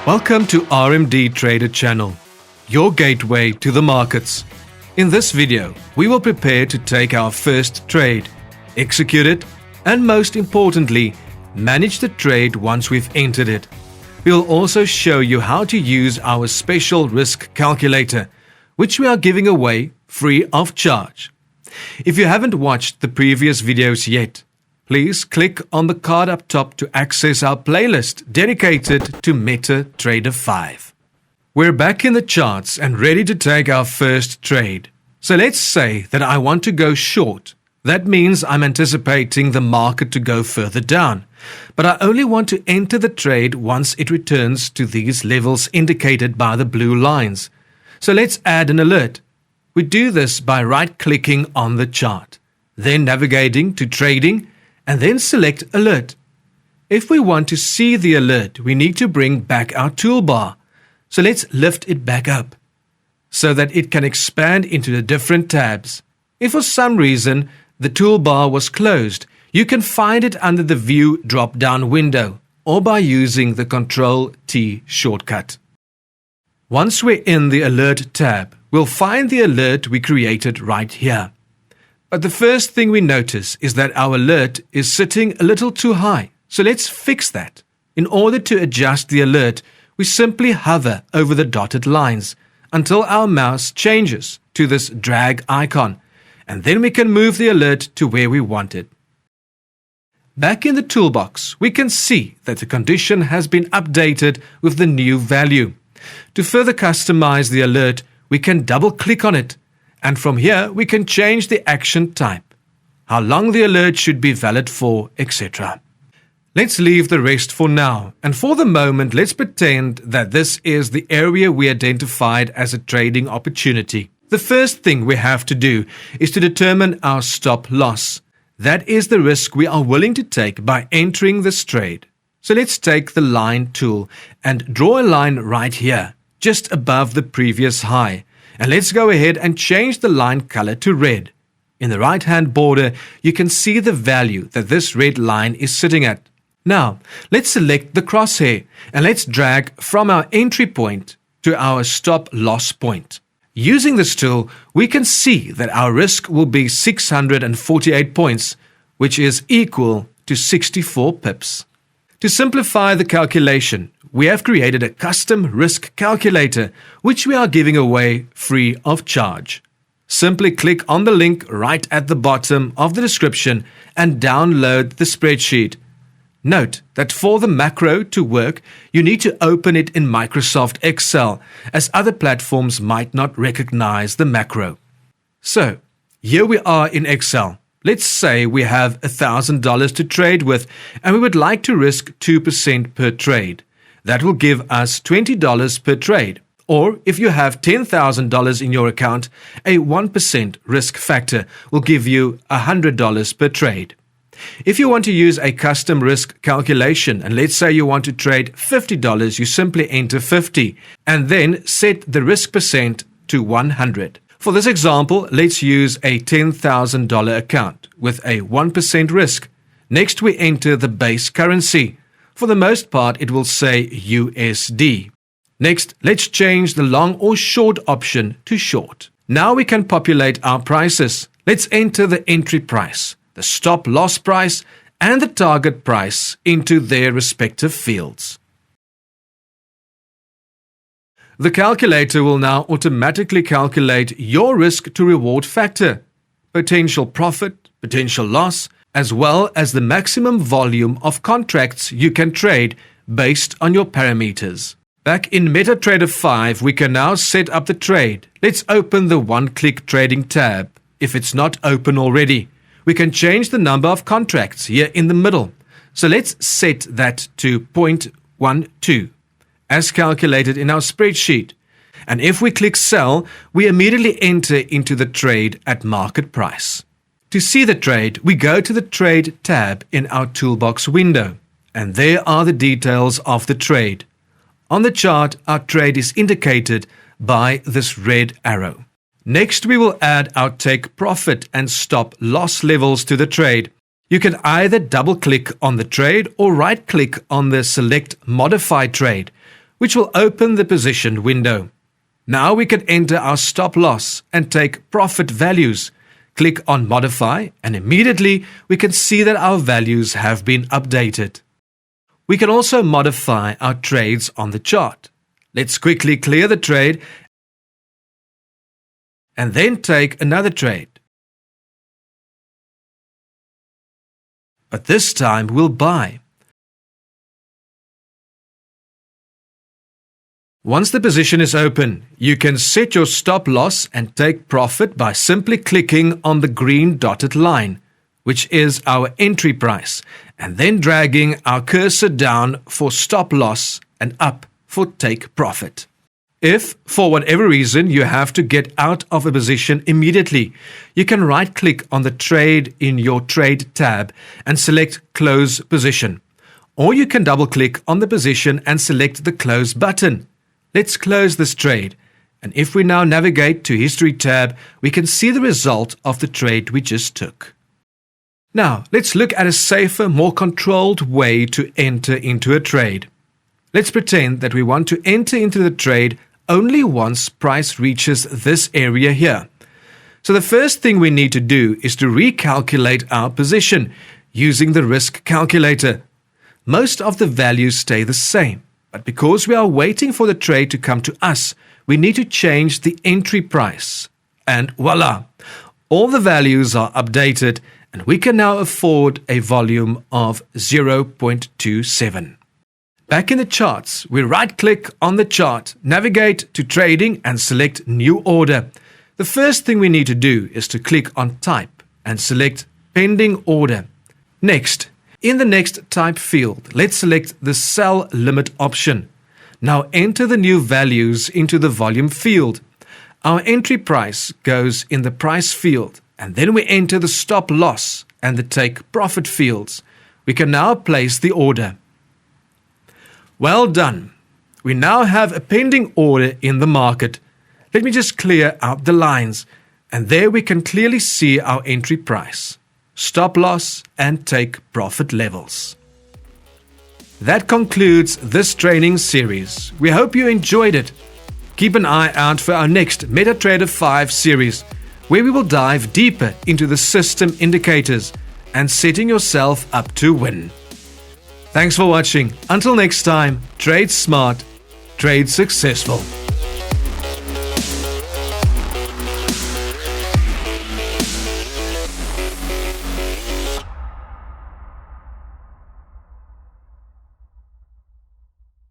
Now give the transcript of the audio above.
Welcome to RMDTRADER channel, your gateway to the markets. In this video, we will prepare to take our first trade, execute it, and most importantly, manage the trade once we've entered it. We will also show you how to use our special risk calculator, which we are giving away free of charge. If you haven't watched the previous videos yet, please click on the card up top to access our playlist dedicated to MetaTrader 5. We're back in the charts and ready to take our first trade. So let's say that I want to go short. That means I'm anticipating the market to go further down, but I only want to enter the trade once it returns to these levels indicated by the blue lines. So let's add an alert. We do this by right-clicking on the chart, then navigating to Trading, and then select Alert. If we want to see the alert, we need to bring back our toolbar. So let's lift it back up so that it can expand into the different tabs. If for some reason the toolbar was closed, you can find it under the View drop-down window or by using the Ctrl-T shortcut. Once we're in the Alert tab, we'll find the alert we created right here. But the first thing we notice is that our alert is sitting a little too high, so let's fix that. In order to adjust the alert, we simply hover over the dotted lines until our mouse changes to this drag icon, and then we can move the alert to where we want it. Back in the toolbox, we can see that the condition has been updated with the new value. To further customize the alert, we can double-click on it, and from here we can change the action type, how long the alert should be valid for, etc. Let's leave the rest for now, and for the moment let's pretend that this is the area we identified as a trading opportunity. The first thing we have to do is to determine our stop loss. That is the risk we are willing to take by entering this trade. So let's take the line tool and draw a line right here, just above the previous high. And let's go ahead and change the line color to red. In the right-hand border, you can see the value that this red line is sitting at. Now, let's select the crosshair and let's drag from our entry point to our stop loss point. Using this tool, we can see that our risk will be 648 points, which is equal to 64 pips. To simplify the calculation, we have created a custom risk calculator, which we are giving away free of charge. Simply click on the link right at the bottom of the description and download the spreadsheet. Note that for the macro to work, you need to open it in Microsoft Excel, as other platforms might not recognize the macro. So, here we are in Excel. Let's say we have $1,000 to trade with and we would like to risk 2% per trade. That will give us $20 per trade. Or if you have $10,000 in your account, a 1% risk factor will give you $100 per trade. If you want to use a custom risk calculation and let's say you want to trade $50, you simply enter 50 and then set the risk percent to 100. For this example, let's use a $10,000 account with a 1% risk. Next, we enter the base currency. For the most part, it will say USD. Next, let's change the long or short option to short. Now we can populate our prices. Let's enter the entry price, the stop loss price, and the target price into their respective fields. The calculator will now automatically calculate your risk to reward factor, potential profit, potential loss, as well as the maximum volume of contracts you can trade based on your parameters. Back in MetaTrader 5, we can now set up the trade. Let's open the one-click trading tab if it's not open already. We can change the number of contracts here in the middle. So let's set that to 0.12. as calculated in our spreadsheet. And if we click Sell, we immediately enter into the trade at market price. To see the trade, we go to the Trade tab in our Toolbox window, and there are the details of the trade. On the chart, our trade is indicated by this red arrow. Next, we will add our take profit and stop loss levels to the trade. You can either double-click on the trade or right-click on the Select Modify Trade, which will open the position window. Now we can enter our stop loss and take profit values. Click on Modify and immediately we can see that our values have been updated. We can also modify our trades on the chart. Let's quickly clear the trade and then take another trade. But this time we'll buy. Once the position is open, you can set your stop loss and take profit by simply clicking on the green dotted line, which is our entry price, and then dragging our cursor down for stop loss and up for take profit. If, for whatever reason, you have to get out of a position immediately, you can right-click on the trade in your Trade tab and select Close Position. Or you can double-click on the position and select the Close button. Let's close this trade, and if we now navigate to History tab, we can see the result of the trade we just took. Now, let's look at a safer, more controlled way to enter into a trade. Let's pretend that we want to enter into the trade only once price reaches this area here. So the first thing we need to do is to recalculate our position using the risk calculator. Most of the values stay the same. But because we are waiting for the trade to come to us, we need to change the entry price. And voila! All the values are updated and we can now afford a volume of 0.27. Back in the charts, we right-click on the chart, navigate to Trading and select New Order. The first thing we need to do is to click on Type and select Pending Order. Next, in the Next Type field, let's select the Sell Limit option. Now enter the new values into the Volume field. Our entry price goes in the Price field, and then we enter the Stop Loss and the Take Profit fields. We can now place the order. Well done! We now have a pending order in the market. Let me just clear out the lines, and there we can clearly see our entry price, stop loss and take profit levels. That concludes this training series. We hope you enjoyed it. Keep an eye out for our next MetaTrader 5 series, where we will dive deeper into the system indicators and setting yourself up to win. Thanks for watching. Until next time, trade smart, trade successful.